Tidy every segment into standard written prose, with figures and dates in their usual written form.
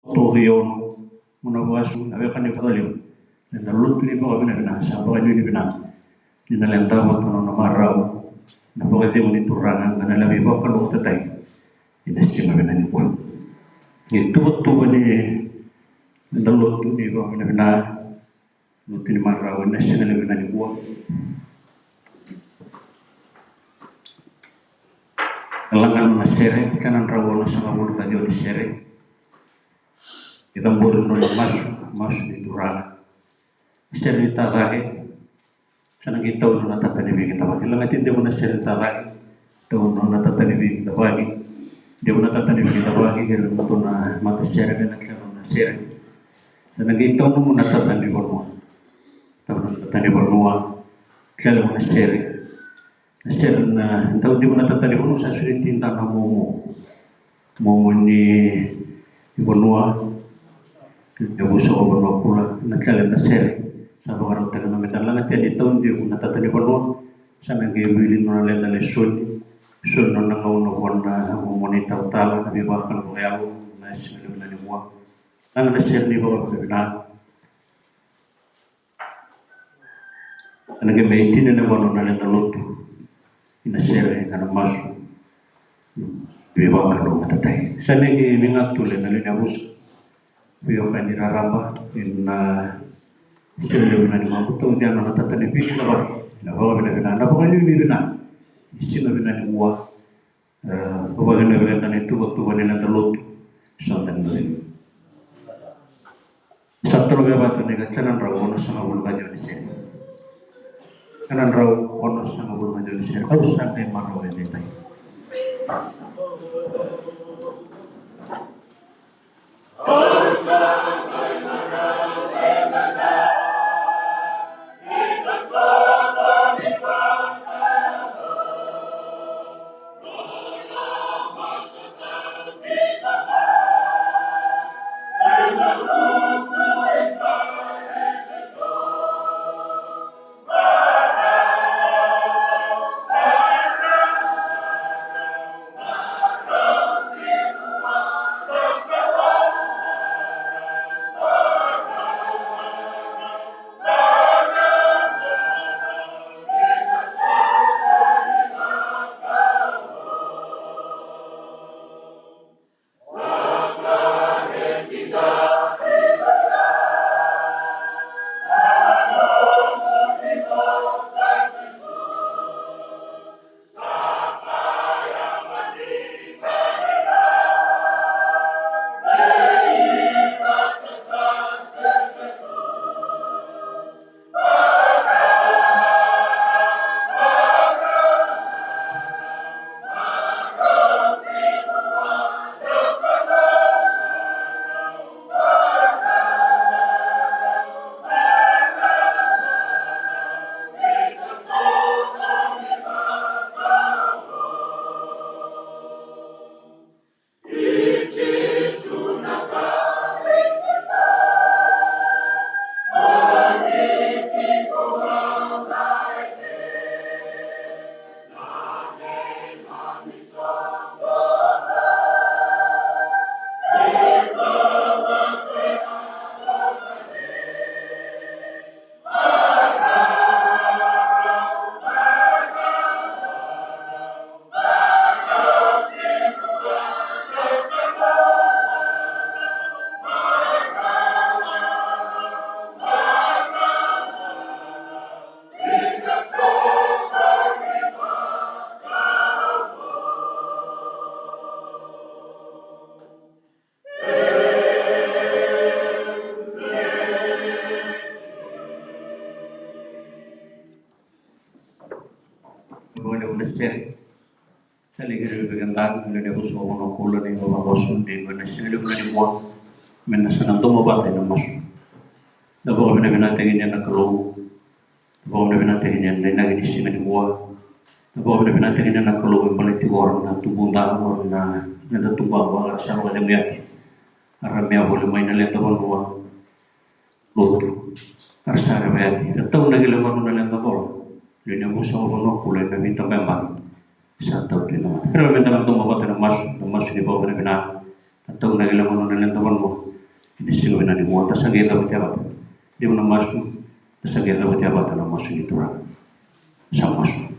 Torion munawasu abe kan ibalio dan lutu ni bawa bina bina sabah ni bina ni nalenta waktu nona marau na bawa dia muni turangan karena lebih bawa kalau tetai ini sih bina ni pun itu waktu bani dan lutu ni bawa bina lutu ni marau ini sih lebih bina ni pun langan na sere kanan rawo na sama bulu tadi oli sere kita bodoh nona masuk di turana sere tagahe sana kita nona tatani bikin tabagi langan tinte muna sere tagahe tahu nona tatani bikin tabagi dia muna tatani bikin tabagi kira matu na mata sere dan kira nona sere sana kita muna tatani bonua tahu nona tatani bonua kira muna sere sere na tahu dia muna tatani bonua sa sulit tinta na momo ni bonua dia busuk bonua pula na kira ta sere sa bagarang taga na medan langan tiada tahun dia muna tatani bonua sana gebili nona lenda lesoni sun nona ngau wana monita utala na bibakal boyalu na sile na nimwa langan na sere ni bawa bina ana gemeitin na wana na lenda lotu ina sere kana masu bibakal matatai sana ge mingatule na lena bus biyo kan diraramba ina sere na nimwa buto jana na tatani bikla ba na bawa bina na bawa ni bina istilah bina nimwa sebagai negara dan itu waktu wanita terlut santan nuri satu lagi apa tuh negara kanan rawa ono sama bulu kajo di sini kanan rawa ono sama bulu kajo di sini harus sampai marau ini tay sere sale gere be gandan le de bus mo no kulo ni mo bosun de na sele mo ni mo men na sanam to mo bata na mas da bo be na tegin na kalo bo be na tegin na gini sima ni mo da bo be na tegin na kalo mo le ti gor na tu bunda ko na da tu ba ba sa ko le miati ara me bo le mai na le to mo lotu ara sa re miati da to na gele mo na le to bo le ne mo so bo no kulo na mi to memang satu kilo. Pero minta lang tumapat na mas di bawah na bina. Tatong nagilang ano na lang taman mo. Ini sila ni mo tasagay dapat yabat. Di mo na masu tasagay dapat yabat na masu itu ra. Sama masu.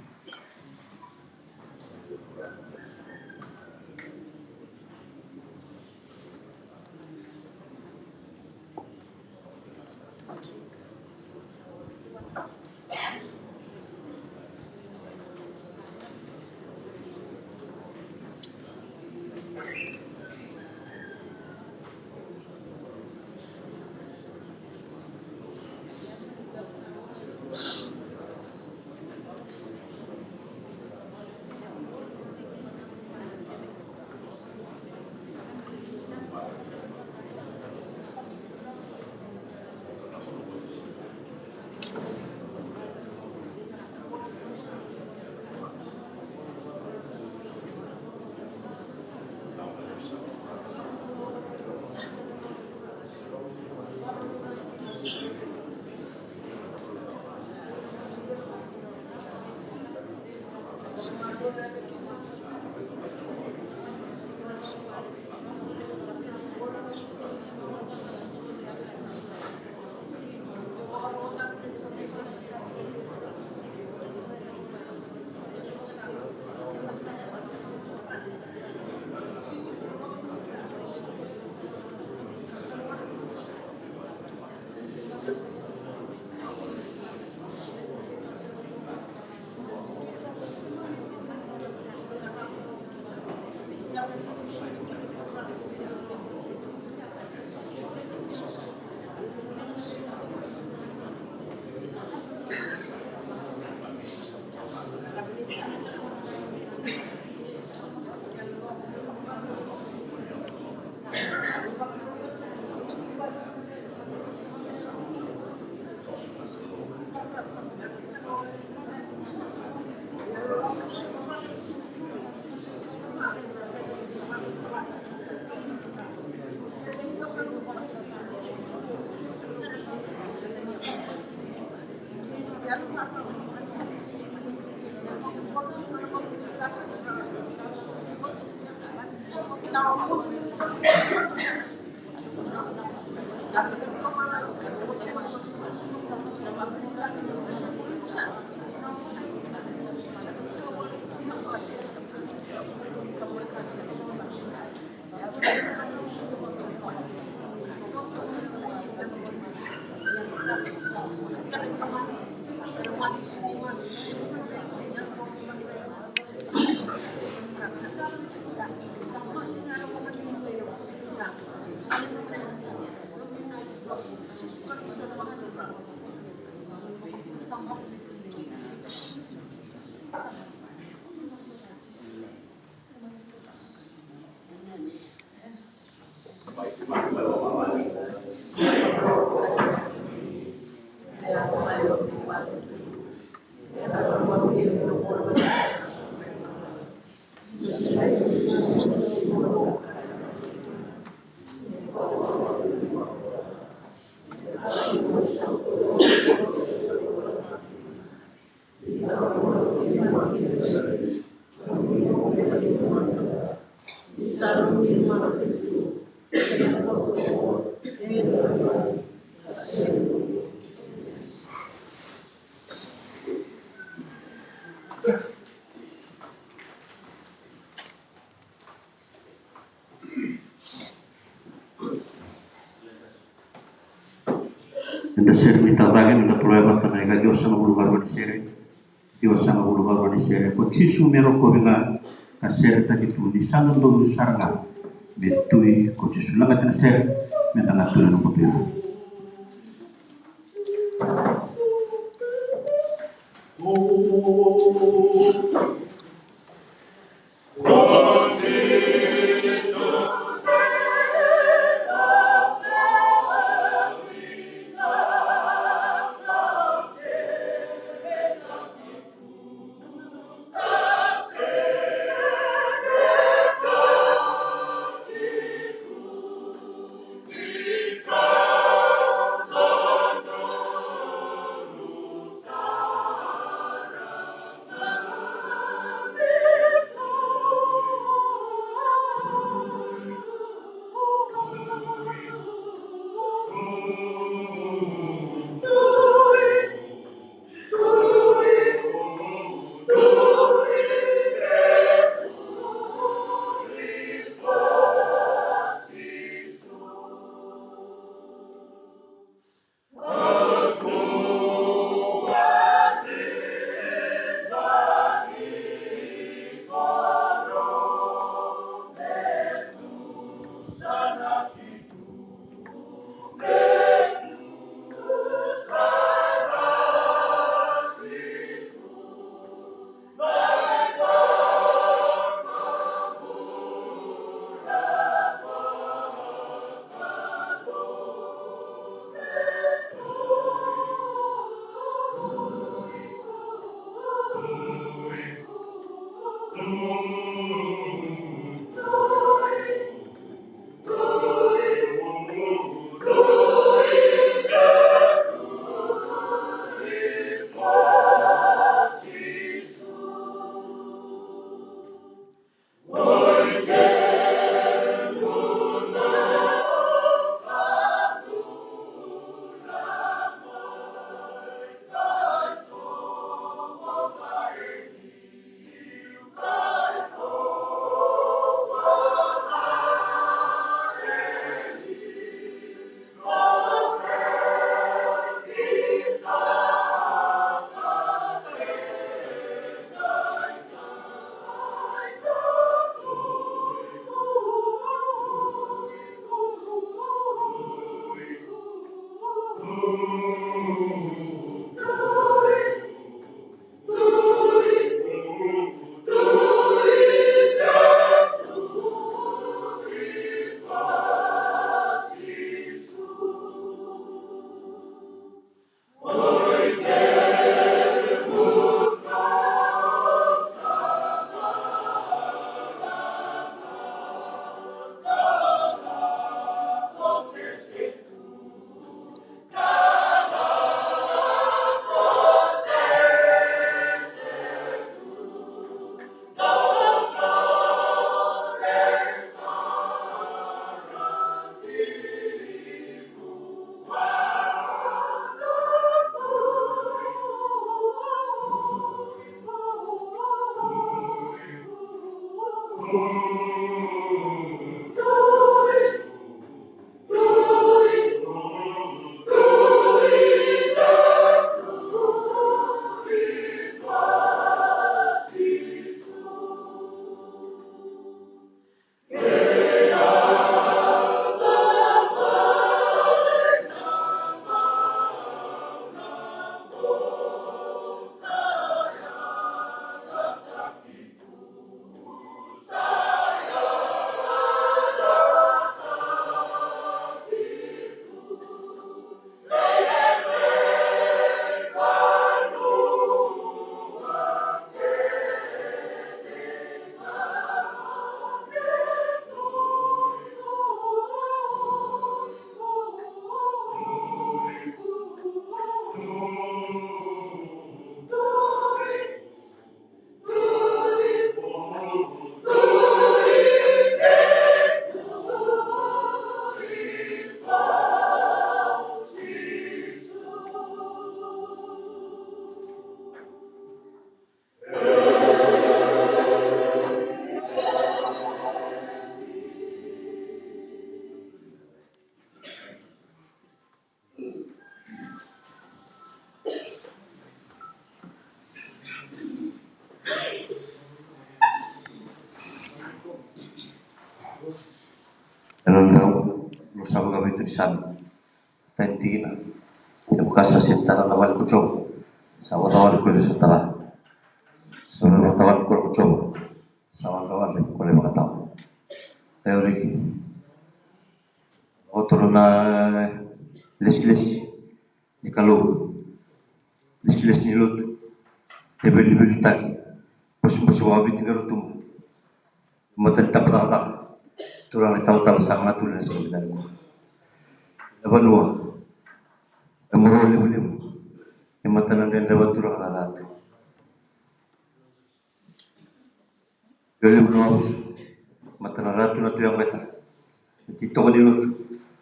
Enda sermita bagi minta pulai batana ega Dios sama bulu karban sere. Dios sama bulu karban sere. Ko cisu mero ko binga ka sere tadi tu di sangan do saranga. Betui ko cisu langa tan sere minta ngatur no kotu. Nandang bersama kami itu di sana. Tentina, yang bekas secara awal kucing, sama awal kulit setelah sebelum awal kulit kucing, sama awal kulit makatau. Teori, otorna les di kalau les ni lot, tebel tadi, bos wabi tiga rotum, matan tapra turang tahu sangat tulen sebenarnya. Apa nuah? Emoro boleh yang matanan dan lewat turang alat. Boleh nuahus matanan ratu natu yang beta. Tito di lut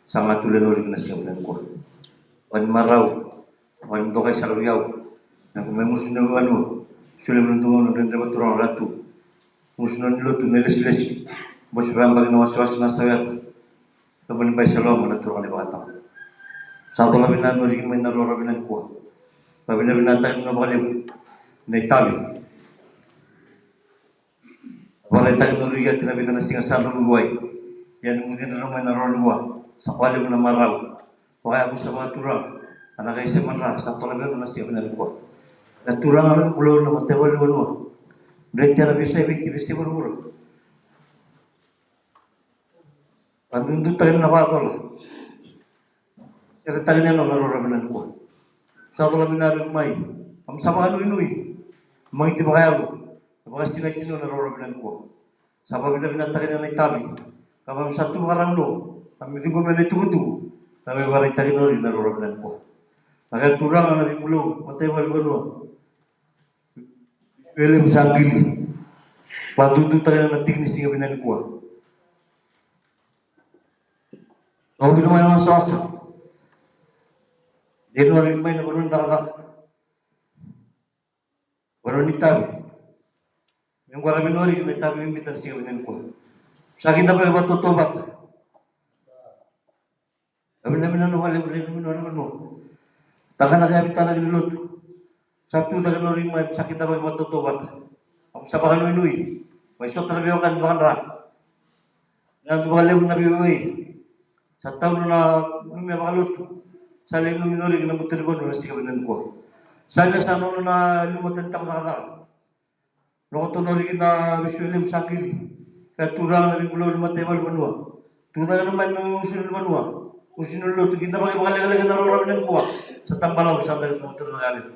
sangat tulen oleh nasi yang ko. Wan marau, wan dokai saluyau. Yang memusuh anu sudah menentukan dan lewat turang ratu. Musuh lut neles bos rambang nawas nasayat. Kemudian bayi salam menentukan di bawah. Satu lagi nanu lagi main naruh rabinan kuah. Babina binatang na balik na Italy. Balik tayo nuriya tinabitan na singa sa Uruguay. Yan mungkin na main naruh kuah. Sa kwali mo na maraw. Kaya ako sa mga turang. Anak kayo sa manra. Satu lagi na siya binan kuah. Na turang alam ulo na matewal mo. Mereka na bisa ibig berburu. Andun tayo na nakakala. Kaya tayo na naruh rabinan kuah. Satu lagi naruh may, am sama anu inui, mang itu pakai aku, Bagas tinay-tino na rorobinan ko. Sabab na binatakin na naitabi. Kapag satu orang no, kami tinggal na itu, kami waray takin rin na rorobinan ko. Nakaya turang na bibulo, matay malbano. Wele musangili. Patutu takin na tignis nga binan ko. So, binumayan ang sasa. Dino rin may nabanon takatak. Waron itabi. Yung warami nori, naitabi yung bitan siya binan ko. Sa akin na ba yung matutubat? Kami namin nanuhali, wala namin mo. Taka na kaya bitana ginulut. Satu dagan nori may sakit na ba yung matutubat? Ako sa bakan nuy. May sot na biyo kan bakan ra. Nanduhali mo na biyo Sa taon na may makalut. Sa lain nung minori, ginabutir ko, nung nasi kabinan ko. Sana sa noon na lumatan takot-takot. Loko nori na visualim sakil. Kaya turang na rin gulo lumatebal banua. Turang naman nung sinul banua. Kung sinulot, kita pakai pakalaga-laga na roram ng kuwa. Sa tambalaw, sa tayo motor na galit.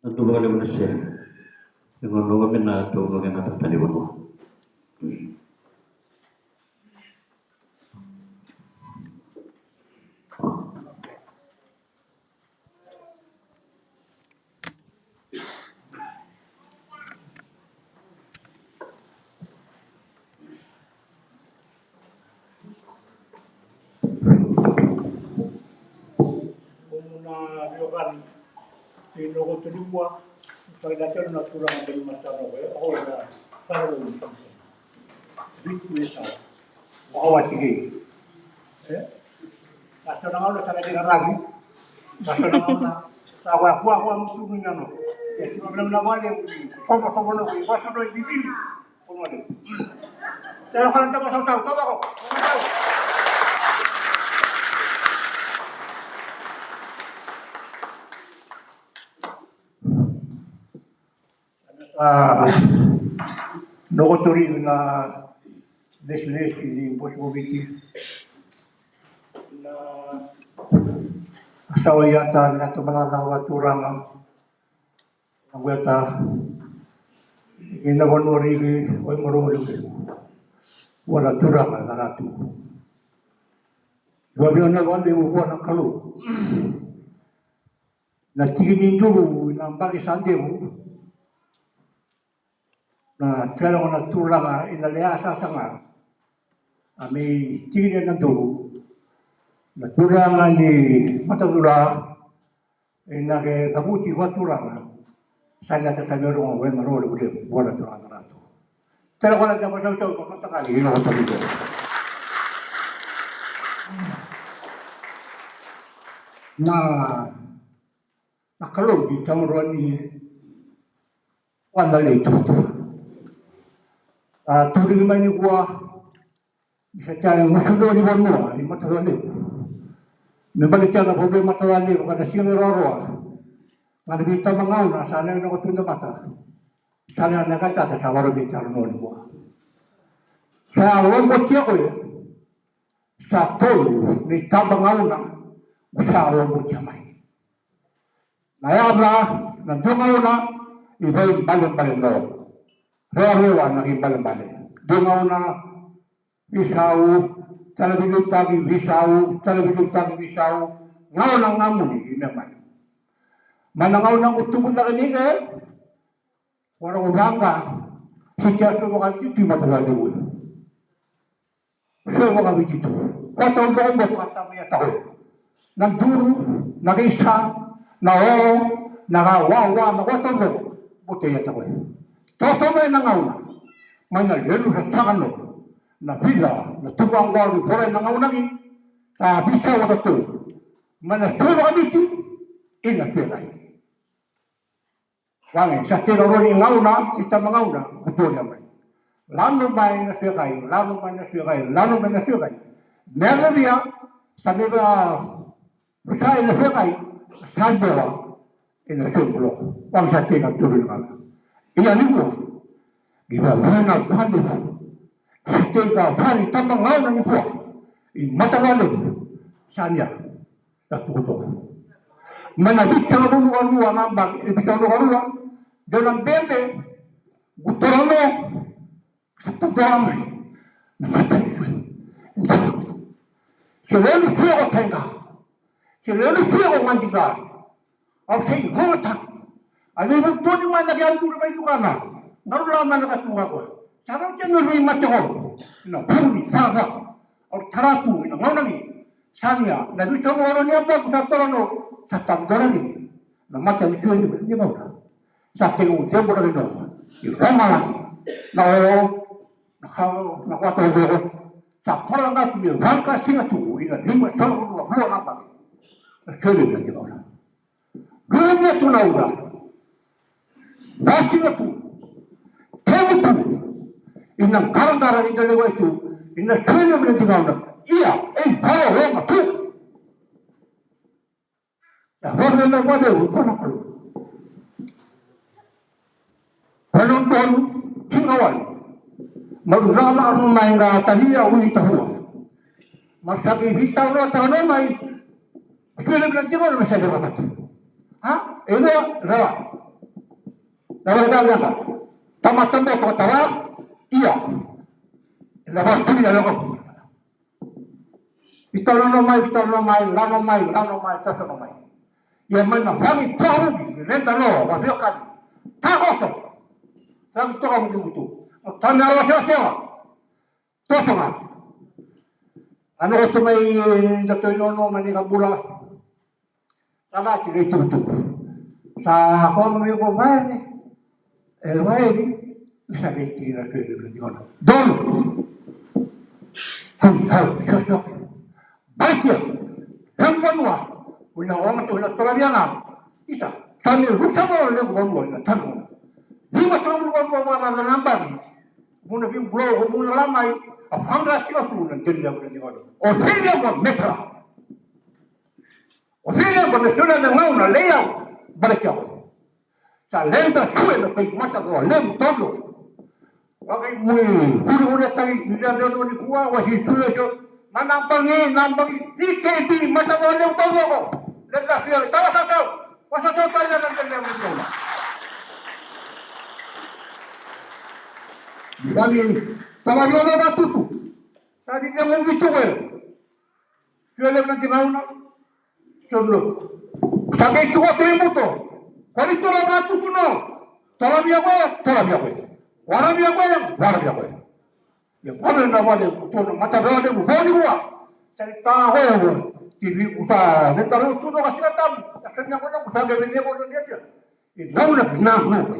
Nanti balik mana share. Yang nunggu mina tu nunggu na tertali bono. Una biogan di logo tudua pagdating na kurang dari masyarakat o na para mo bitu esa bawa tige kaso na ngalo sa kanya ragi kaso na ngalo tawa kwa mtu ngano ya si problem na wale somo no waso no bibili como le pero cuando estamos saltado todo Nogotori na deslesi di Bosboviti na asawa yata na tumalalawa turang ang weta inawanori o morolo wala turang na ratu Babiyo na wale mo na kalu na tiginin dulu na bagi sande mo na tela na turanga inalea sasanga ami tiginin na dulu na turanga ni matadura na ke kabuti wa turanga sanga ta sabero mo we marolo bude wala turanga rato tela wala ta pasal sa patakali ino ko dito na kalau di tamron ni wala le tutu turi mani gua bisa cari musuh di bono di mata dole membalik cara bobe mata dole bukan sini roro ngada kita mangau na sana na ko tunda mata sana na kata ta sabaro di tarno ni gua sa ron bo tia ko sa tolu ni tabangau na sa ron bo tia mai Nayabla, nandungaw na, iba'y balik-balik daw. Rewa na ibalik-balik. Dungaw na, isaw, talabinutagi isaw, ngaw na nga muli, inamay. Manangaw na utubod na kanina, warang ubanga, si Tiyaso mga titi matagali mo. So mga bitito, kwataw doon mo pagkatama yata ko. Nagduro, nag-isa, nao nagawawa nagwatozo bote yata ko toso me nangauna mana lelu sa sakano na vida na tubang walu fore nangauna gi ta bisa wata tu mana suwa kabiti ina suwa wangi sa tero roni ngauna sita mangauna betul mai lalu mai na suwa lalu mai na suwa never dia sampai usai na suwa Sandewa ina sumbulo wang sa tinga turun nga iya nigo giba wana pande sa tinga pari tamang ngau na nigo i matagalo sanya tukutok manabit sa luwa nambang ibig luwa dalam bembe gutorano sa tagdamay namatay Kilelu siya ko tenga Kilelu siya ko mandiga. Au sei hota. Ali mo to ni man nagyan puro ba kana. Narula man nakatunga ko. Sabaw tiyan nurmi matyo ko. No, puri saga. Au taratu ina ngonami. Sania, na gusto mo ron niya ba sa torono sa tandora ni. Na mata ito ni ba. Sa tingo sembora ni no. I rama lagi. Na na kwata zo. Sa paranga tu ni ranka singa tu ina lima sa ko wa na ba. Kele na diba. Dunia tunauda. Nasi tu. Temu tu. Inang karang-karang ina lewa itu. Ina kele na diba. Iya, bawa roma tu. Ya, wala na wala na kalu. Penonton tingawal. Magzala ang mga tahiya o itahua. Masagi bitaw na tanonay. Kele na diba na sa diba. Ha? Eno rawa. Dapat kalian tamat-tamat kota iya. Lepas tu dia lakukan. Itanomai, lanomai, tasonomai. Yang mana kami tahu, renta no, wabio kami. Tak kosong. Kami tahu mungkin betul. Kami harus siapa? Tosongan. Ano itu mai jatuh nono mani kabula. Sama ciri itu betul. Sa kau mai ko mai ni. Mai ni. Bisa dikira tu dia bilang. Don. Sosok. Baik ya. Yang kedua, punya orang tu nak terabian bisa. Kami rusak orang yang buat ini tahu. Lima tahun buat mana nampak. Muna bim blow muna lamai. Apa anda siapa tu nak jadi apa ni orang? Ofilia buat metra. Ofilia buat metra yang mau nak leau balik apa? Saya lenda suai nak pergi mata tu, lem tahu. Wakai mui, huru tadi dia ni kuah wasi suai tu. Nampangi, IKP mata tu lem tahu ko. Lenda suai, tahu satu. Pasal tu tanya nak lem tahu. Kami tawag na batu tu. Tadi dia mau gitu kan. Dia nanti mau nak. Contoh. Sampai itu waktu itu tu. Kalau itu lah batu tu no. Tolong dia apa? Warna dia apa? Yang mana nama dia? Tu mata dia tu. Bawa dia. Cari tahu apa? Jadi usah. Dia tahu tu no kasih datang. Akhirnya mana usah dia boleh dia. Ini nak.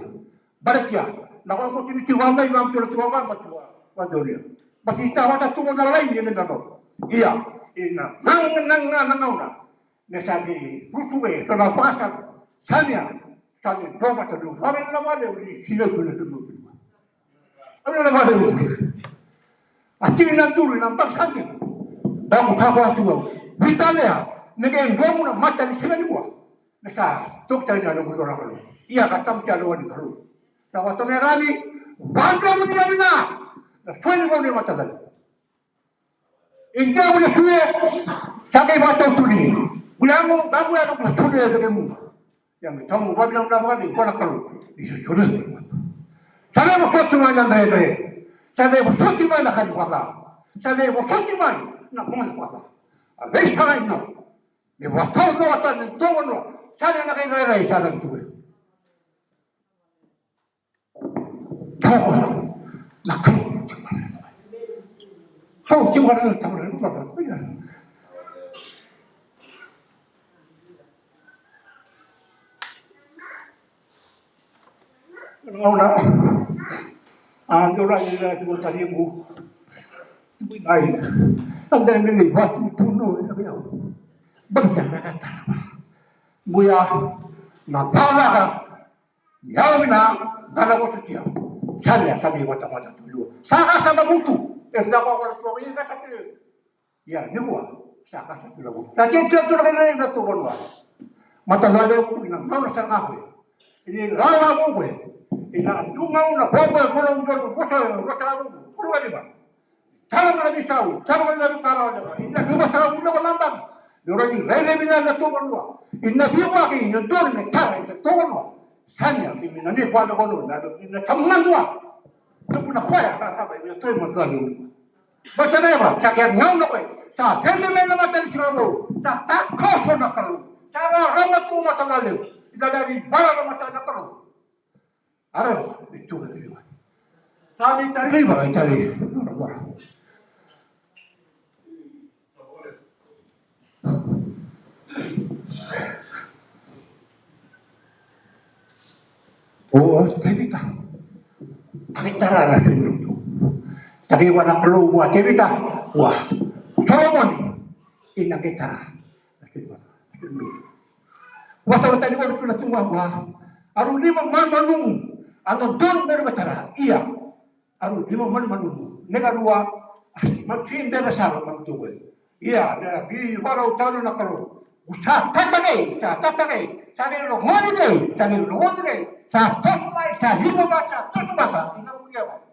Balik dia. Nakon ko tinitiwala na imam tulad tuwawan madoria. Basi tawa ta tumo na lain ni ngano. Iya, ina. Nang na. Nasabi, pusuwe, sana pasal. Sanya doma ta do. Pare na male uri sila tu na tumo. Ano na male uri. Ati na duru na paksanya. Damu sawa tu. Vitalea, negen gomu na mata ni sila ni wa. Nasa dokter na lo gusora ko. Iya katam ta lo ni karu. Waktu merami, bangga punya mina. Suai boleh mata tadi. Indah boleh suai, sampai mata tuli. Bulangu, bagu yang aku suai ada kamu. Yang tahu babi yang nama kali, kau kalau itu suai. Saya bersuatu mana dah. Saya bersuatu mana kali wala. Saya bersuatu mana nak mana wala. Alih sana ini. Dia waktu itu no. Saya nak kaya sana itu. Tahu, nak kau cuma ada tahu apa kau ya? Mana? Orang ini tu tadi mu, baik. Sampai ni waktu puno ni apa? Berjalan kata, buaya nak tahu ya mana? Kalau kau setia. Saya mata dulu. Saya sama butuh. Dapat orang tua ini saya kata, ya ni gua. Saya kata dulu. Nanti dia tu lagi satu orang. Mata saya ini mana saya ngaku. Ini lawa gue. Ini dunga una bobo bolong bosol lagu. Perlu lagi bang. Kalau mana tahu, kalau mana tahu ada. Ini cuma salah punya nambah. Orang ini rela bila ada tu orang. Ini biwa ini dor ni tahu tu orang. Sanya mimi nani kwa dogo na tamnan tua kuna kwaya apa ini tu masalah ni baca apa cakap ngau nak sa tende mena mata sirabo sa tak koso nak kalau cara ramat tu mata lalu ida dari bara mata nak kalau ara itu dia tadi tadi Oh, tebita. Pakitara na sinuto. Sabi wala kalo wa tebita. Wah. Solomon inang kitara. Sinuto. Wasa tadi wala pila tumwa wa. Aru lima man manung. Ano don meru batara. Iya. Aru lima man manung. Negarua makin bela sal magtuwe. Iya, na bi wala utano na kalo. Sa tatagay. Sabi lo ngoni. Sa tosu mai sa lima baca tosu baca tinggal punya apa?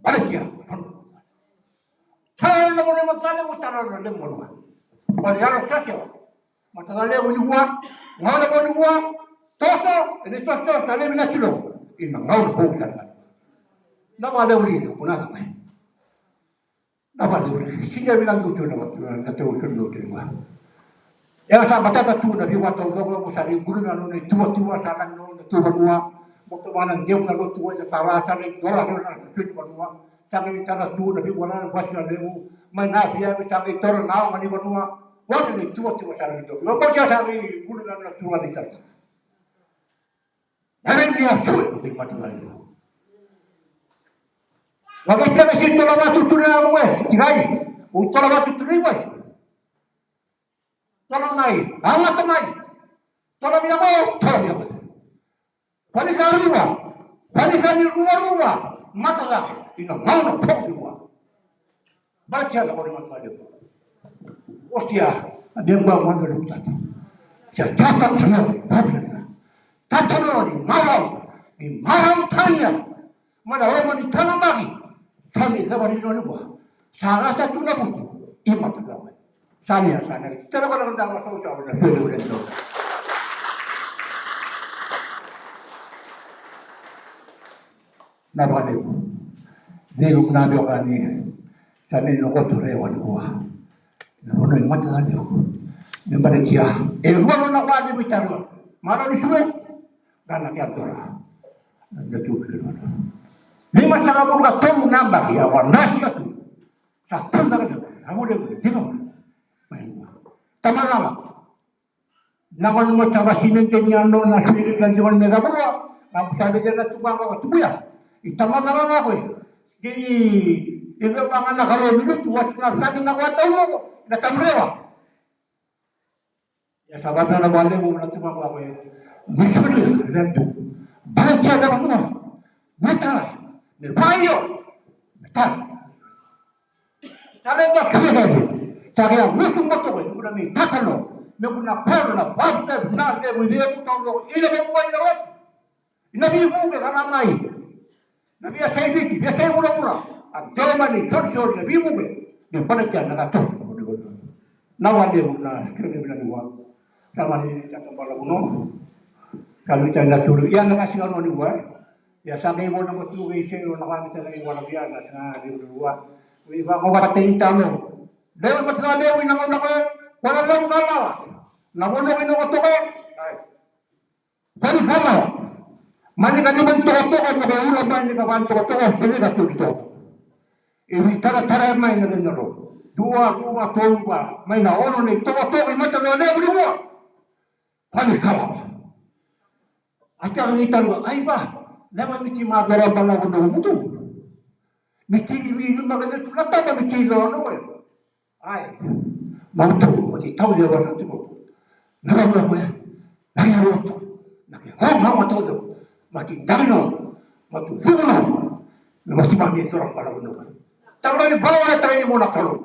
Balik dia. Saya nak boleh masalah utara dalam mana? Kalau yang saya mata saya boleh buat, mana boleh buat? Tosto, ini tosto, kali mina kilo. Ina ngau na bau kan. Nama ada uri itu, punah apa? Nama ada uri. Sini bilang tu nama tahu sudah tu nama. Ya sa batata tu na biwa tau zong mo sari guru na no ne tua sa kan no tu banua. Mo to mana dia na lo tua ya para sa ne dola na tu banua. Sa ne tara tu na biwa na pas na lewu. Mana dia sa ne tor na ngani banua. Wa ne tua sa ne to. Mo ja sa ne guru na tua ni tara. Hari dia sulit di mata lagi. Waktu dia masih tolak batu tu na mo tigai. O tolak batu tu ni mo. Tolak mai, amat mai. Tolak dia mo, tolak dia mo. Fali kali rumah, mata lagi. Ina mau na pau di buah. Baca lah orang mata lagi. Ostia, dia buat mana lupa tu. Saya catat tangan, tatanoni marau tanya mana orang ni tanam bagi kami kabar ini orang buat salah satu nak butuh imat agama sana kita nak orang dah tahu tahu dah sudah beres nak apa ni rumah nabi orang ni sana ni nak tu rewan buat nak mana imat agama ni pada dia luar nak wajib bicara mana ni semua anak yang tora, jatuh ke mana? Lima setengah bulan tolu nambah ya warna itu, satu sahaja, aku dia tengok, baik, tamam lama, namun macam sini tanya no nasi dengan jual mega berapa, aku sahaja jalan tu bangga tu ya, itu tamam lama aku, jadi itu orang anak kalau minum buat nasi nak buat tahu, datang berapa? Ya sahabatnya nak balik mau nanti bangga aku. Musuh lentu, baca dalam rumah, mata, berbayo, mata. Kalau dah sudah ni, saya musuh motor itu guna ni takalo, guna korna, bapa, nak dia boleh pun tahu, ini berbuat ini lewat, ini biru ke kana mai, nabi saya biki, dia saya mula-mula, ada mana sor dia biru ke, dia pada jangan nak tahu, nawan dia guna, kena bilang dia, sama ni cakap malam no. Kalau kita nak turun, yang nak kasih orang ni buat, ya sampai ibu nak turun, saya nak kita lagi orang biar nak senang dia buat. Ibu mau kata hitam, lewat macam mana ibu nak orang lain kalah, nak orang lain nak tukar, kan kalah. Mana kan ibu tukar, nak orang lain nak tukar, sekali dah tukar. Ibu tara main dengan orang, dua toba, main orang ni tukar macam mana ibu buat, kan kalah. Akan kita lupa, ayah, lewat mesti magar bala guna betul. Mesti ini magar itu letak apa mesti lawan apa? Ayah, mau tu, mesti tahu dia apa tu. Lewat apa? Lagi lewat tu, lagi hong tahu tu, mesti dano, mesti zuna, mesti mami seorang bala guna. Tapi lagi bawa nak tanya mau nak kalau.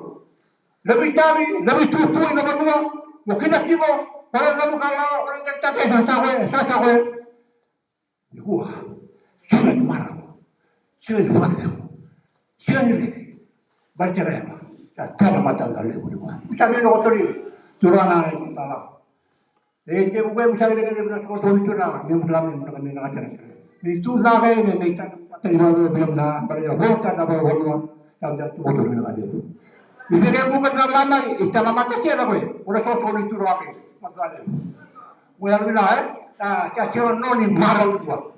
Lebih tahu, lebih tu ini apa dua? Mungkin nak tiba, kalau orang kata saya. Gua, sulit marah, sulit marah, sulit bercerai. Kalau mata lalu berdua, misalnya doktor ini, curana itu tahu. Dia bukan misalnya dia berada di curana, memang kami nak ajar. Itu zaga ini mereka terima belum na, berada hotel apa orang, sampai tu doktor ini ada. Ini dia bukan lama, itu lama tu siapa boleh? Orang doktor itu rapi, masalah. Boleh bilang cacing noni marah dua.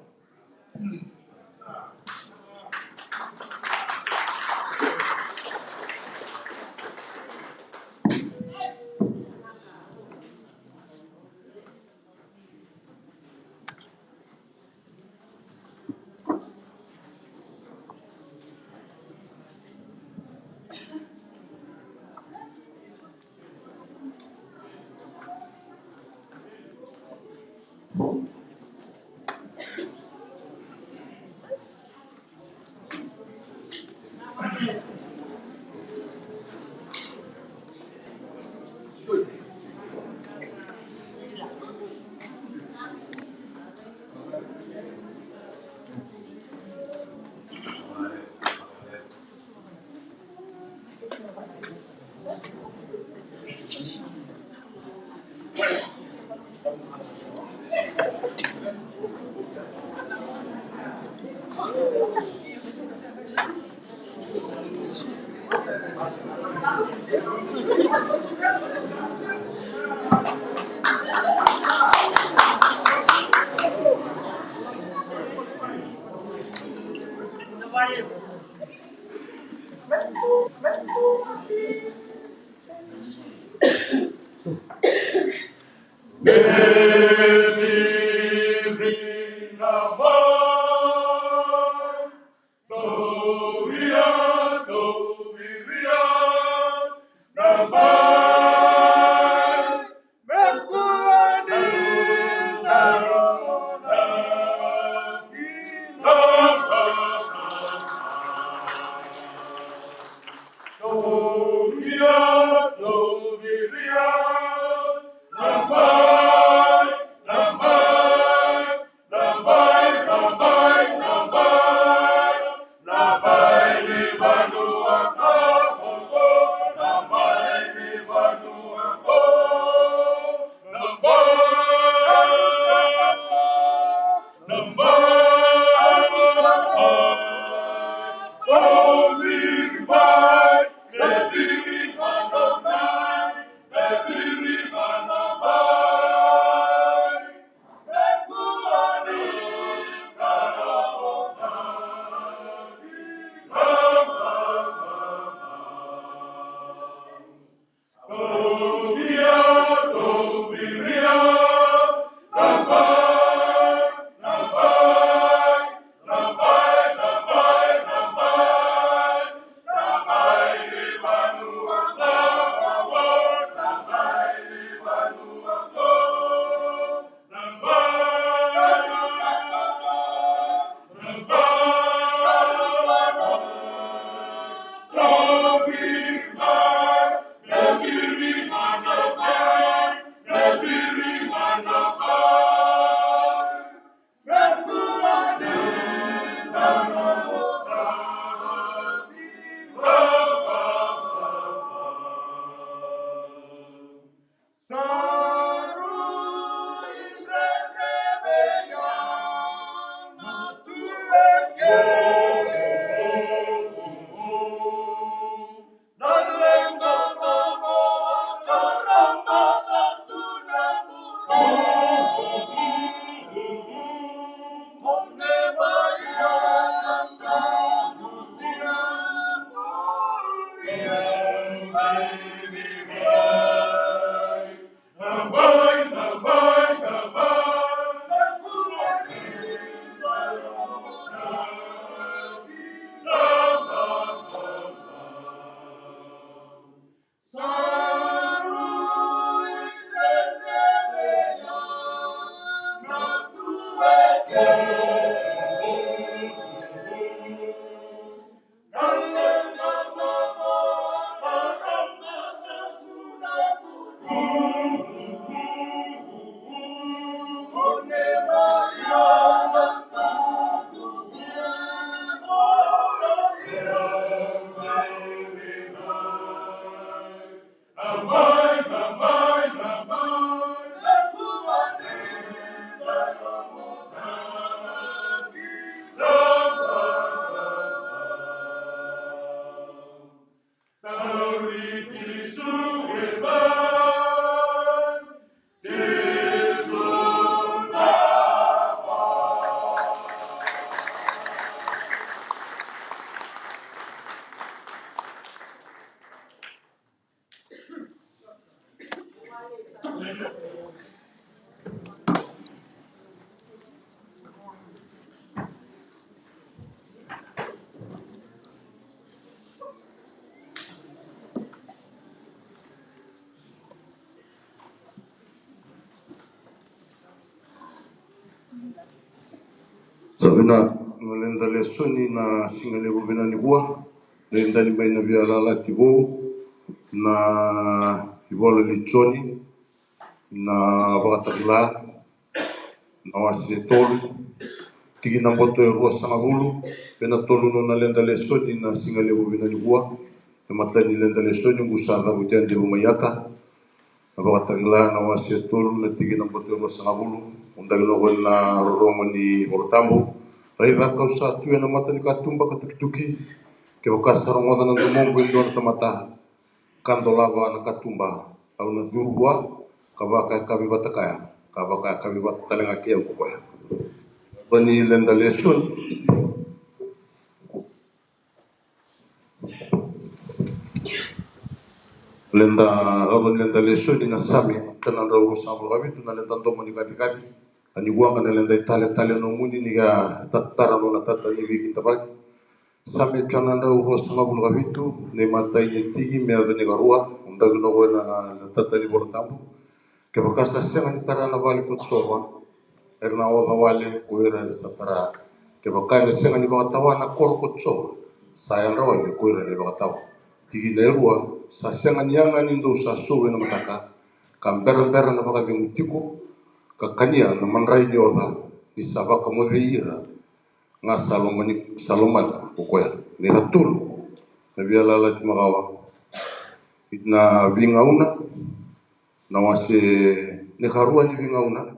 Sabina ngolenda lesoni na singale bobina ni kwa lenda ni baina vya lala tibo na ibola lichoni na bagatakla na wasetol tigi na mboto e rua sangabulu pena tolu no na lenda lesoni na singale bobina ni kwa matani lenda lesoni ngusanga butende bumayaka na bagatakla na wasetol na tigi na mboto e rua sangabulu undagno na romo ni Bortambo. Raiva kau satu yang mata ni katumba katuki-tuki ke bakasa rongoda na tumombo indo na tamata kando lava na katumba au na durua kabaka kami batakaya kabaka kami batatalenga kia ukoya bani lenda lesun lenda garon lenda lesun ina sami tanan rawu samul kami tu na lenda tomo ni kali ani gua kana lenda tale no muni ni ga tattara no na tatani bikin tabaki sami tanan rawu samul kami tu ne matai ni tigi me ado ni garua undag no na tatani bola tambu ke bakasa senga ni tarana bali putsowa erna oda wale kuira ni satara ke bakana senga ni bakatawa na koro putsowa sayang rawale kuira ni bakatawa tigi na erua sa senga ni anga ni ndo sa suwe na mataka kamberan na baka mutiku kakania na manrai ni oda ni sabaka mo ira nga saloman kukoya ni hatul na biala lat magawa itna bingauna na wase ne harua ni bingauna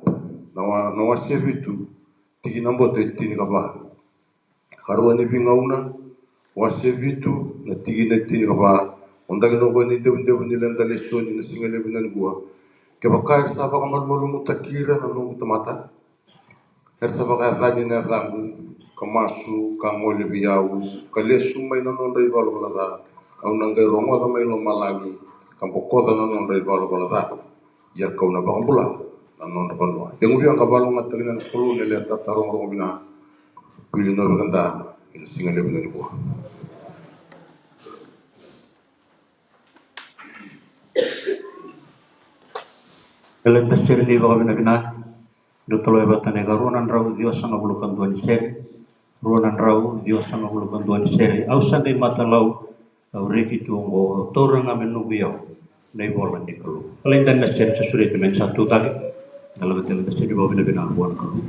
na wase vitu tigi nambo te tini kaba harua ni bingauna wase vitu na tigi ne tini kaba ondagi no ni debu ni lenda leso ni singale binan gua ke bakar sa baka malmalu mutakira na no mutamata sa baka gani na rangu kamasu kangole biau kalesu mai na non rei balo bala au nangai rongo da mai lo malagi kampokoda na non rei balo bala ya kau na baka bula na non rei yang ubi ang kabalo nga talinan kulu nile tatarong rongo bina pili no baganda in singale binan gua Elenta seri di baka bina dotolo ebatane garunan rau Dios sanga bulukan Tuhan seri ruanan rau Dios sanga bulukan Tuhan seri au sandai mata lau au reki tuongo torang amenu biau nei bolan di kalu elenta seri sesuri temen satu tadi kalau elenta seri baka bina buan kalu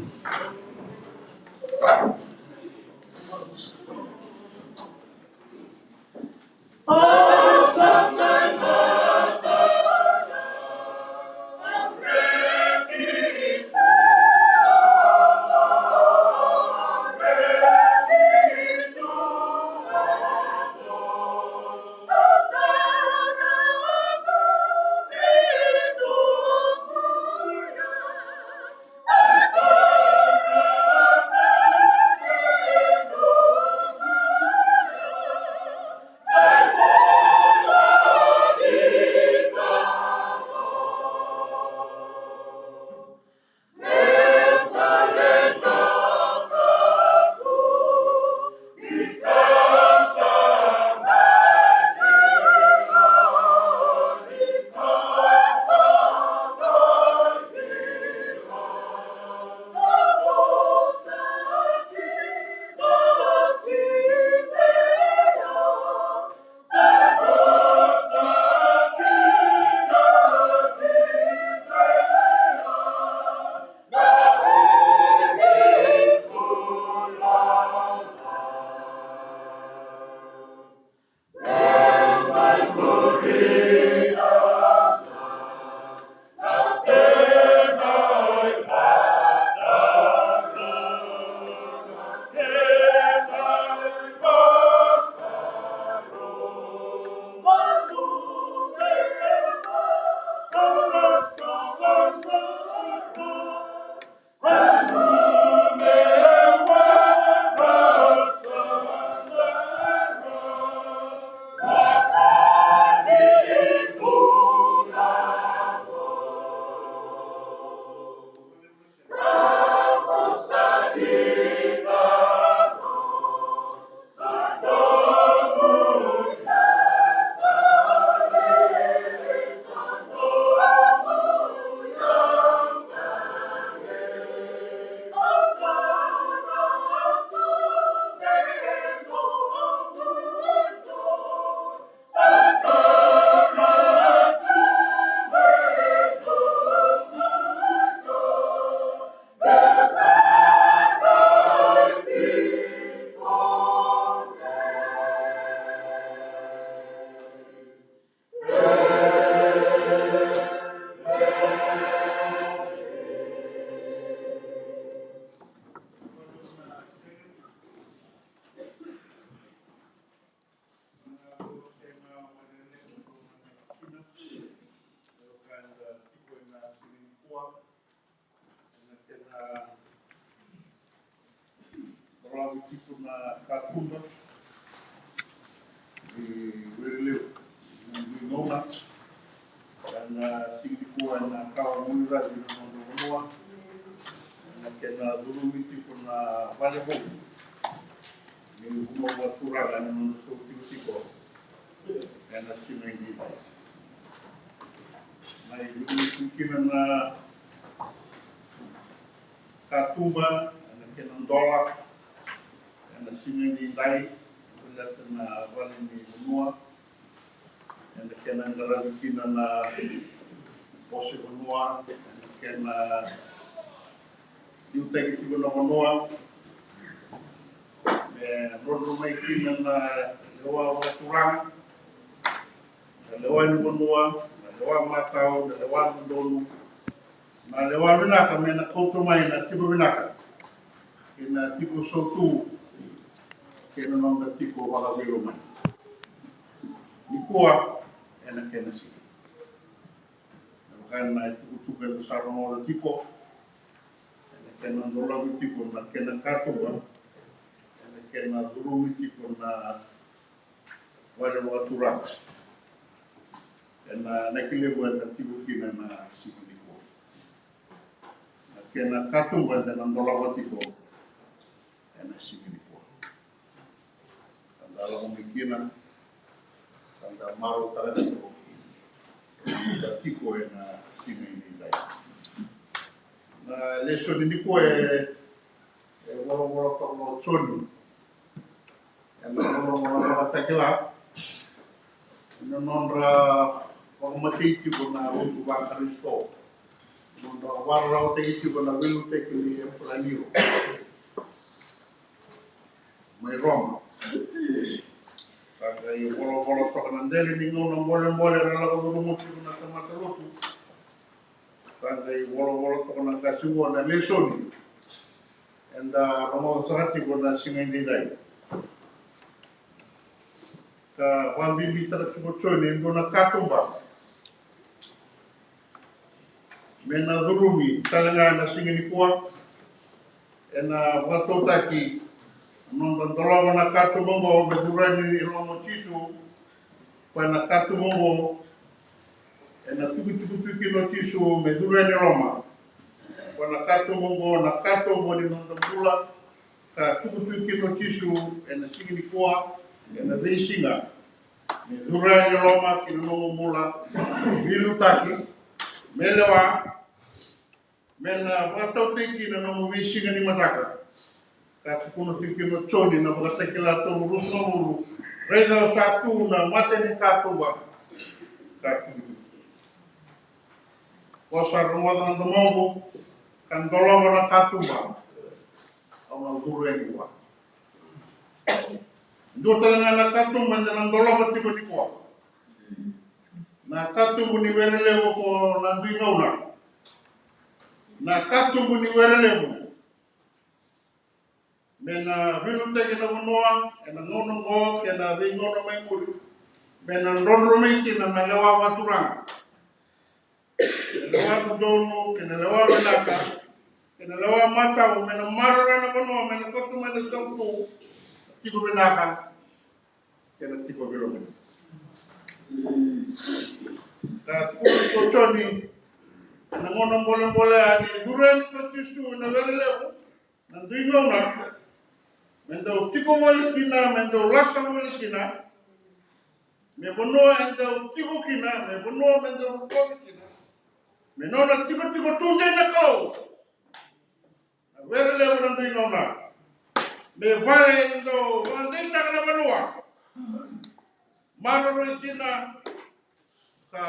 mau tipo na katumba di Werleu di Noma dan singkua na kawa munira di Noma na kena dulu tipo na Valebo ni uma watura na no tipo na simengi na mungkin na katumba na kena dola na simengi dai na wale ni Noma na kena ngara kina na Ose Noma kena diutagi tigo na Noma rodo mai kina na lewa waturang na lewa ni Noma na lewa matau na lewa ndonu na lewa binaka mena koto mai na tigo binaka kina tigo sotu kena nonda tigo wala wiro mai nikua ena kena si karena itu tugas besar nomor tipo kena dola tipo na kena kartu kena dulu tipo na wale watura kena nakile buat tipo kina na siku kena kartu buat na dola tipo kena siku dalam pemikiran tanda maru tadi tipo na siku ini na leso ni ko wala to choni wala takila nonra mati ko na u ba Kristo nonra wala te ko na wilu te ki planiro mai Roma kaya wala to na ndele ni ngono mole la ko mo ko na tamata lotu kaya wala to na kasuo na lesoni enda romo sahati ko na singendi dai ka wambi bitara chuko choni ndo na katumba mena zurumi talanga na singeni kwa ena watotaki nondo ndolama na katumba mo bedurani romo chisu kwa na katumba mo ena tuku no chisu medurani roma kwa na katumba ni nondo bula ka tuku no chisu ena singeni kwa ena reisinga medurani roma kino mula bilu taki melewa mena watoteki na no reisinga ni mataka ka kuno tiki no choni na basta kila to rusno mulu reda satu na mate ni katuba katu wasa rumada na domongo kan doloma na katuba au zuru ni wa ndo talanga na katuba na doloma tiko ni kwa na katubu ni werele ko na ndingauna na katubu ni werele mena bilu tege na monoa ena ngono ngo kena ngono mai mulu mena ndondro mai kina na lewa waturang lewa dono kena lewa benaka kena lewa mata mena marara na monoa mena kotu mena stompu tiko benaka kena tiko bilu mena ka tiko choni na ngono mbole ani durani ko tisu na welelewo na ndingona mendo tiko moli kina mendo lasa moli kina me bono endo tiko kina me bono mendo rukoni kina me nona tiko tunde na ko wele le bono ndingo na me vale endo wande taka na banua maro kina ka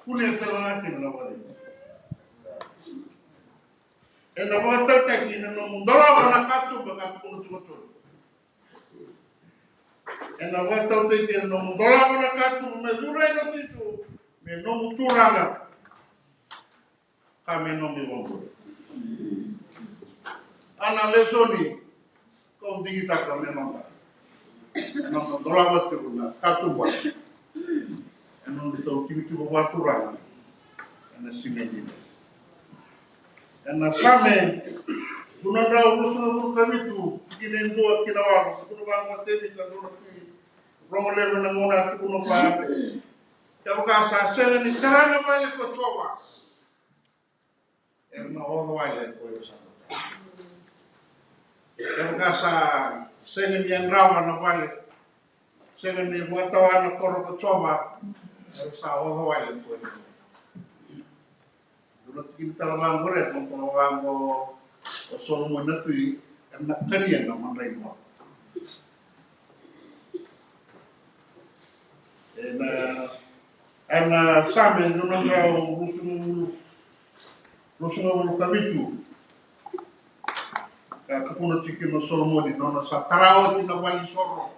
kule tala kina na wale ena wata kina no mundola na katu bakatu kono tiko ena wata teke no mundola na katu me dura no tisu me no muturanga kame no mi bongo ana lesoni ko digita kame no no mundola wata na katu ba eno to tiku waturanga ena simedi ena same Tunandau rusuno guru kabitu kine ndua kinawa kuno bango tebi tandona tui romo lebe na ngona kuno pa ya buka sa sene ni karana vale ko chowa na odo wale ko sa ya buka sa sene ni andrawa na vale sene ni watawa na koro ko chowa sa odo wale ko dulu kita talabango ret mo kono bango o solo mo na tui na kanya na manray mo ana sabe no nga rusungu kabitu ka kuno tiki no solo mo di no sa tarao na wali sorro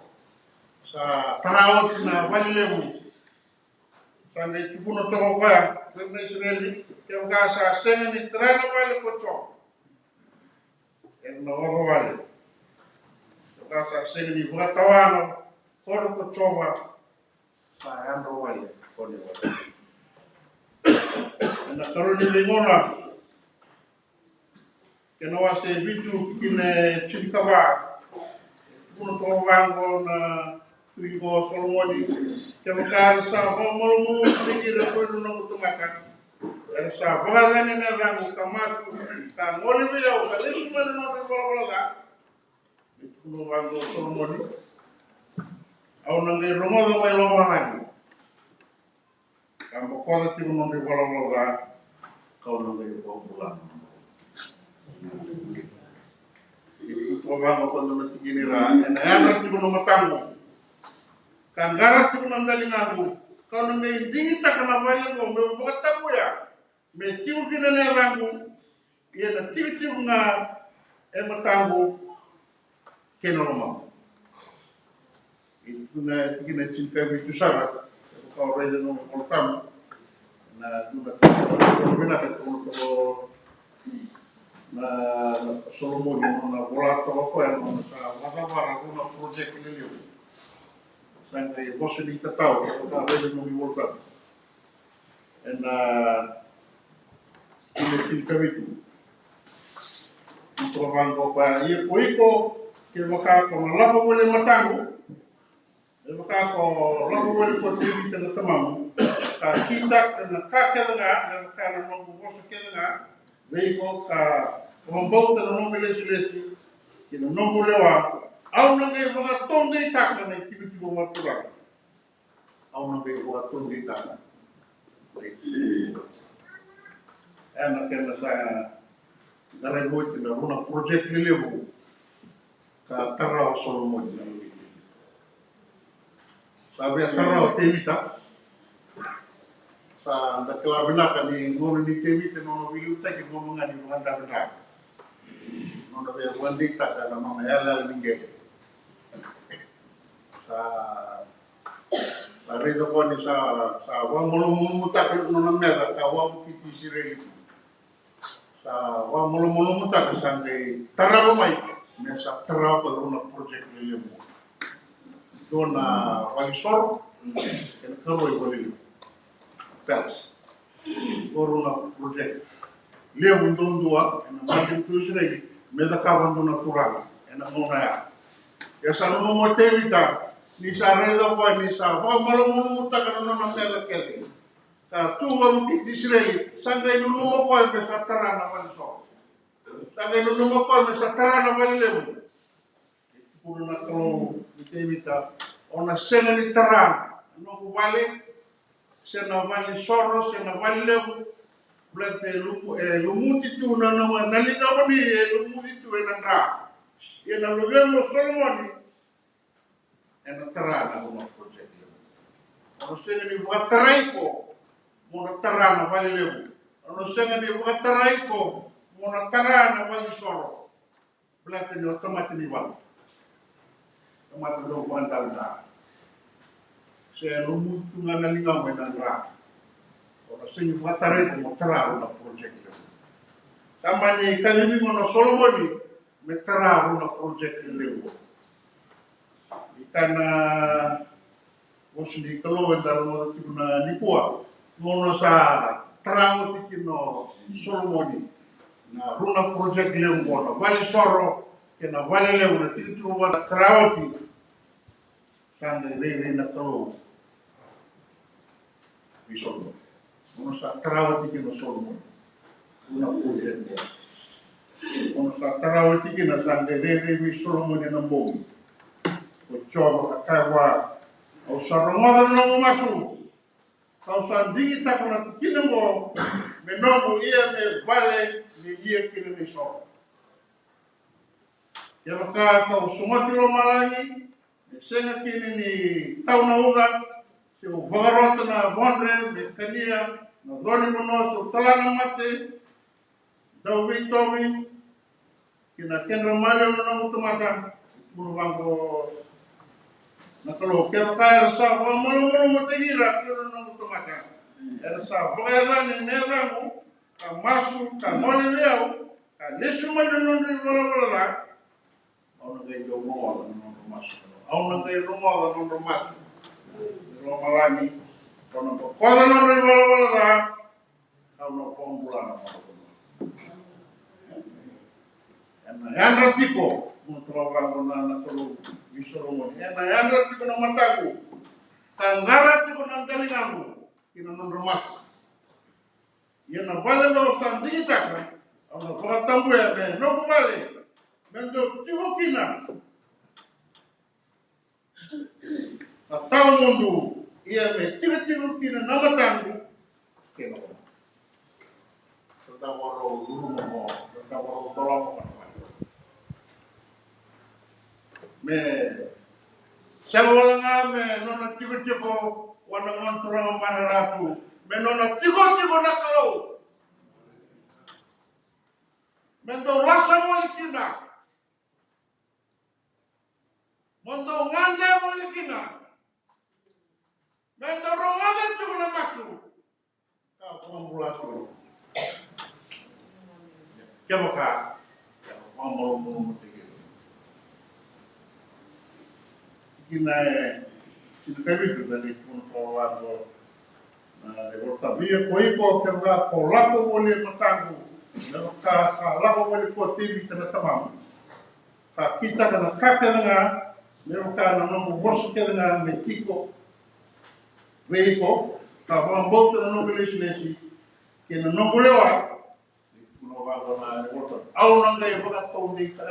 sa tarao na wali lewu sa ngai kuno to ka na israeli ke ga sa sene ni trana wali ko to no ho wali ka sa sene ni watawano koro ko chowa sa ando wali ko ni wali na karoni lingona kena wase bitu kine chikawa kuno to wango na tuigo solomoni kemkar sa homolo tikira ko no tumaka sa bagane na rango kamasu ka ngolibi ya ka lesu mana no bola ga kuno wango solomoni au nangai romo mai lo manani kambo ko ti no bola ga kau nangai ko bulan itu orang ko no tigini ra na ana ti no matango kangara ti no ndali ngangu kau nangai dingi takana wale ngo me bota buya me tiu kina ne rangu ye na tiu nga e matango keno roma itu na tigina cinta bitu sara kau rede no portam na tu na bina ka tu na Solomon na bola to ko en sa wada bara una project ni liu sanga e bosse ni tatau ka rede no mi volta en ile tilkavitu trovando pa ie poiko ke vaka ko na lapa wole matango e vaka ko lapa wole ko tivita na tamamu ka kita na ka kedanga na ka na no bosse kedanga veiko ka rombouta na no lesu que no mo lewa au na ngai vaka tonde taka na tiviti ko matura au na ngai vaka tonde taka ana kena sa dare boite na una project ni levo ka tarra Solomon na sabe tarra tevita sa da kala binaka ni ngono ni tevita no vilu ta ki ngono ngani nganta bina no da be wandi ta na no yalla ninge sa la redo ko ni sa wa molo muta ke no na meda ka wa kiti sireli sa wa molo muta ka sande tarra mai me sa tarra ko una project ni levo dona wali sor ke ko wali pels corona project levo ndondua na mandin tuisrei me da ka bandona turana na mona ya sa no mo tevita ni sa redo ko ni sa wa malo muta ka no na mela kete ka tu wa di Israel sanga no mo ko be sa tarana wali so sanga no mo ko be sa tarana wali levo kuno na ko ni tevita ona sena ni tarana no wale sena vali sorro sena vali levu blate lumuti tu na linga wani lumuti tu enandra ena lobelo Solomon ena tarana no project ono sena ni wataraiko mona tarana vali levu ono sena ni wataraiko mona tarana vali sorro blate ni otomati ni wal tomati do bandalda se lumuti tu na linga wani enandra ona senyu matare ko tara na project kama ni kalimi mono Solomoni me tara na project lewo ikana mosni kalau ndar mo tikuna nikua mono sa tara tikino Solomoni na runa project leu bona vale soro ke na vale leu na titu wana trawati sanga rei na tolo bisolo ono sa trawati ke no solo una project ono sa trawati ke na sanga rei bisolo mo na mbo o choba akawa o sarongoda no masu kau sandi tak na tikina mo menomu ia me vale ni ia kini ni so ya maka kau sungati lo malangi senga kini ni tau na uga se o bagarota na bonre me kania na doni monoso talana mate dau vitomi kina kenra male no mutumata puru bango na kalau kau kaya rasa mulu mate gira kiro no mutumata era sa boga ni neda mo ka masu ka mole leo ka lesu mai no no wala da ona ngai do mo no masu ona ngai do mo no masu no malani ona ko no wala da ka no pombula na ana yandra tipo mo trova na tolo visoro mo ana yandra tipo no mataku tangara tipo na dalingamu kina no masu yana vale no sandita ka ona ko tambu ya no vale mendo tigo kina atau mundu ia me tigo kina na matangu kena serta waro guru mo serta waro tolong me sawalanga me nona tigo wana ngontrong manaratu me nona tigo na kalau mendo lasa molikina mondo ngande molikina mendo rongaga tigo na masu ka pombulatu kemoka momo mutege kina sinabi dari punto wado na de voltabia koiko kemga ko lapo wole matangu na ka lapo wole ko tibi tana tamam ka kita na kakanga nero ka na no bosu kedanga metiko veiko ka mambo na no lesi ke na no golewa no wado na de volta au no ngai boga to ni ka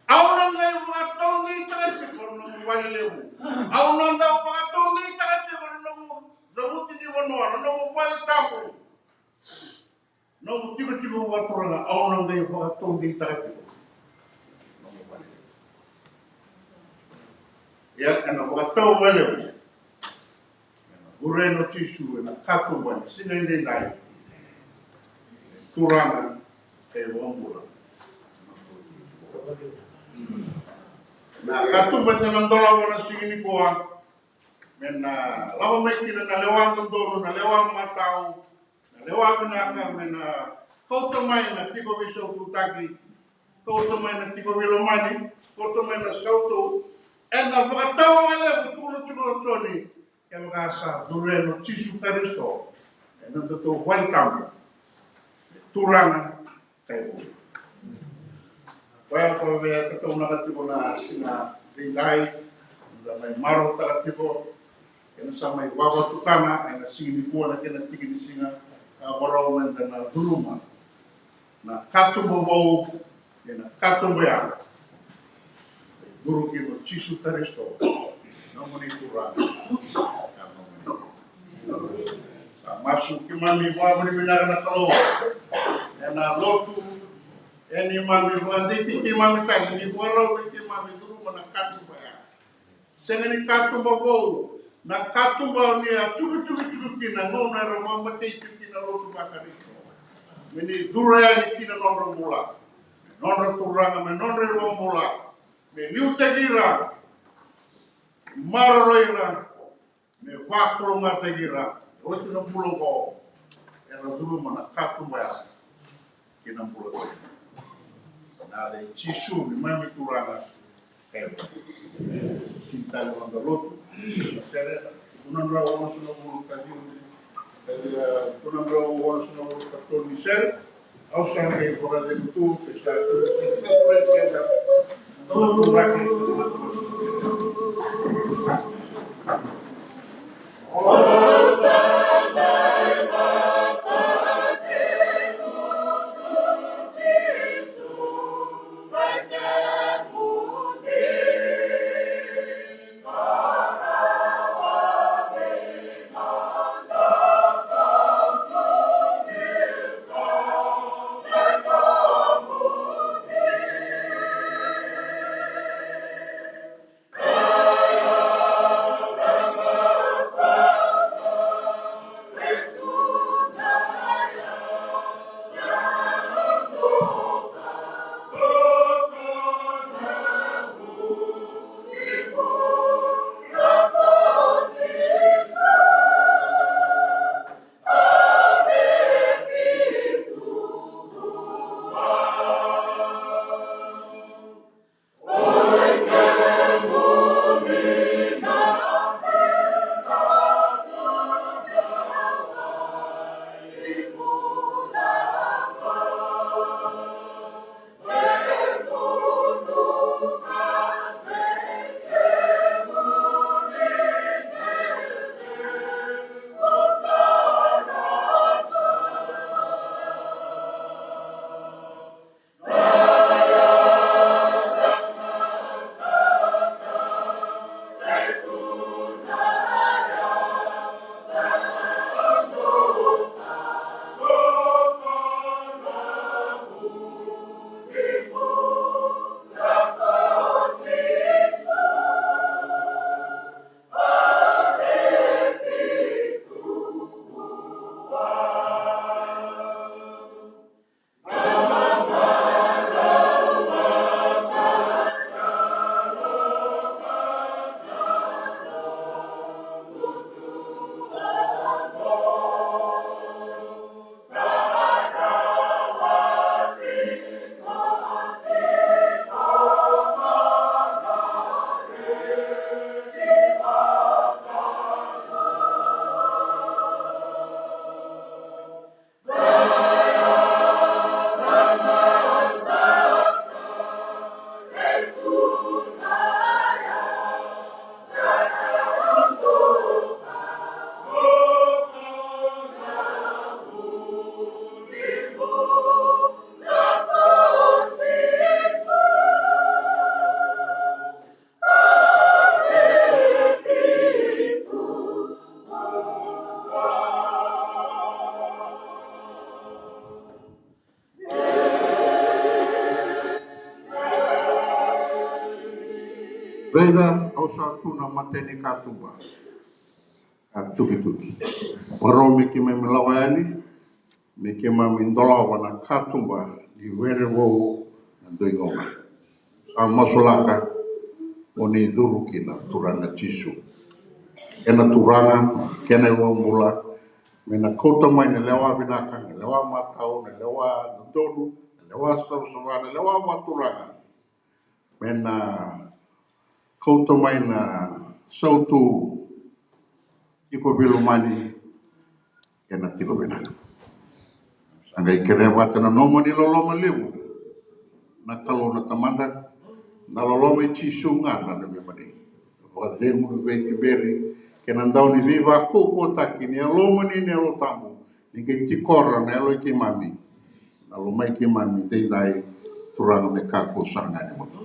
au no ngai boga to ni ka se por no wale lewu au no ngai boga to ni ka se por no zabuti ni wono no wale tapu no tigo wa poranga au no ngai boga to ni ka se no wale ya kana boga to wale ureno tisu na kato wale sinende nai turanga e wombula na katumba na ndola wana singini kwa mena lawa meki na lewa ndoro na lewa matau na lewa binaka mena kota mai na tiko viso tutaki kota mai na tiko vilomani kota mai na sauto ena vakatau wale kutuno tiko toni kaya kasa dureno tisu karisto ena toto welcome turana kaibu Wah, kalau dia ketemu nak tiba na singa tinggai, sampai maru tak tiba, kena sampai bawa tukana, kena singi buat nak kena tinggi di singa, orang yang kena dulu na katu bau, kena katu bayar, guru kita cisu teristo, namun itu rang, masuk ke mami buat benar nak kalau, kena lotu eni mami buandi tiki mami tali ni boro tiki mami dulu mana katu baya sengeni katu babo na katu bau ni atu kina ngona rama mate kina lotu bakari meni dura ni kina nonro mula nonro turanga me nonro mula me liu tegira maroira me vakro mategira otu na pulo era dulu mana katu baya kina pulo ada cisu di mana turanga kayak cinta orang berlotu saya unan rawan sudah mulu kaji Kuna mlo wana suna wana kato Michel, au sana kaya kwa de tu pesa tu Beda au satu na mateni katumba. Tuki. Waro miki me milawani, miki ma mindola wana katumba di were wo na doingonga. A masulaka oni dhuruki na turanga tisu. Ena turanga kena wa mula mena kota mai na lewa binaka, na lewa matau, na lewa ndonu, na lewa sausava, na lewa maturanga. Mena kota mai na sautu iko bilu mani kena tiko binaka. Sanga ikere wate na nomo ni loloma libu. Na kalo na tamanda na loloma i tisu ngana na memani. Waka lemu na veti beri kena ndau ni viva kuko taki ni aloma ni alo tamu. Ni ke tikora na alo iki mami. Na loma iki mami te dai turanga me kako sanga ni moto.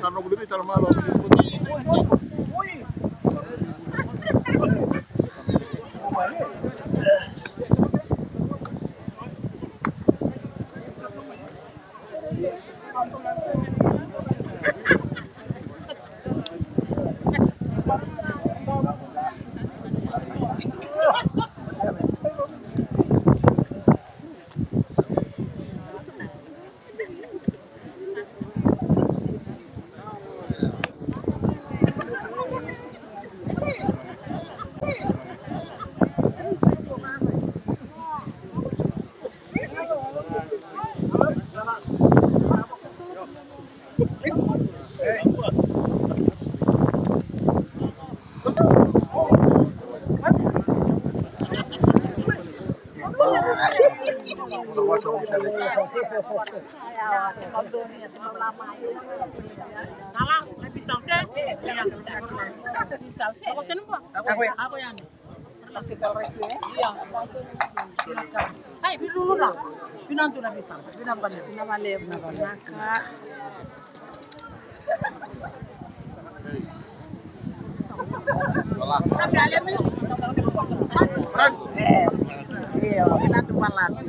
Sanno bulu tal malo. Iya, pinatu malati.